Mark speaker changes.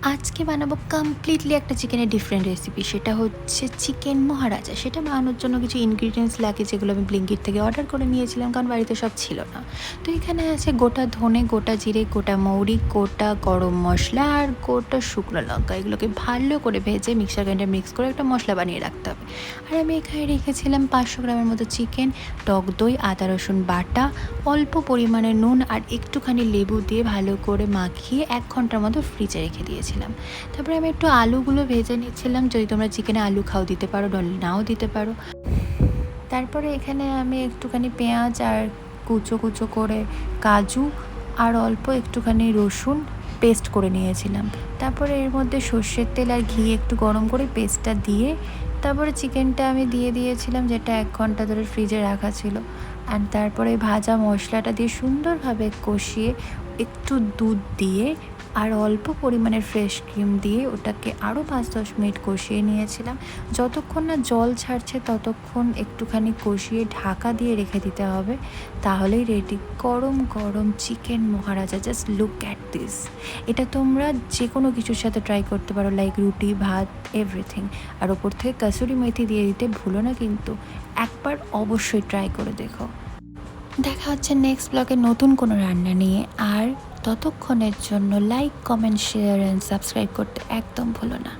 Speaker 1: আজকে বানাবো কমপ্লিটলি একটা চিকেনের ডিফারেন্ট রেসিপি। সেটা হচ্ছে চিকেন মহারাজা। সেটা বানানোর জন্য কিছু ইনগ্রিডিয়েন্টস লাগে, যেগুলো আমি ব্লিঙ্কিট থেকে অর্ডার করে নিয়েছিলাম, কারণ বাড়িতে সব ছিল না। তো এখানে আছে গোটা ধনে, গোটা জিরে, গোটা মৌরি, গোটা গরম মশলা আর গোটা শুকনো লঙ্কা। এগুলোকে ভালো করে ভেজে মিক্সার গ্রাইন্ডার মিক্স করে একটা মশলা বানিয়ে রাখতে হবে। আর আমি এখানে রেখেছিলাম 500 গ্রামের মতো চিকেন, টক দই, আদা রসুন বাটা, অল্প পরিমাণে নুন আর একটুখানি লেবু দিয়ে ভালো করে মাখিয়ে 1 ঘন্টার মতো ফ্রিজে রেখে দিয়েছিলাম। তারপরে আমি একটু আলুগুলো ভেজে নিচ্ছিলাম। যদি তোমরা চিকেনে আলু খাও দিতে পারো, নাও দিতে পারো। তারপরে এখানে আমি একটুখানি পেঁয়াজ আর কুচো কুচো করে কাজু আর অল্প একটুখানি রসুন পেস্ট করে নিয়েছিলাম। তারপরে এর মধ্যে সর্ষের তেল আর ঘি একটু গরম করে পেস্টটা দিয়ে তারপরে চিকেনটা আমি দিয়ে দিয়েছিলাম, যেটা 1 ঘন্টা ধরে ফ্রিজে রাখা ছিল। আর তারপরে ভাজা মশলাটা দিয়ে সুন্দরভাবে কষিয়ে একটু দুধ দিয়ে আর অল্প পরিমাণের ফ্রেশ ক্রিম দিয়ে ওটাকে আরও 5-10 মিনিট কষিয়ে নিয়েছিলাম। যতক্ষণ না জল ছাড়ছে ততক্ষণ একটুখানি কষিয়ে ঢাকা দিয়ে রেখে দিতে হবে। তাহলেই রেডি গরম গরম chicken Maharaja. Just look at this. এটা তোমরা যে কোনো কিছুর সাথে ট্রাই করতে পারো, লাইক রুটি, ভাত, এভরিথিং। আর ওপর থেকে কাসুরি মেথি দিয়ে দিতে ভুলো না কিন্তু। একবার অবশ্যই ট্রাই করে দেখো। দেখা হচ্ছে নেক্সট ব্লগে নতুন কোনো রান্না নিয়ে। আর ততক্ষণের জন্য like, comment, share and subscribe করতে একদম ভুলো না।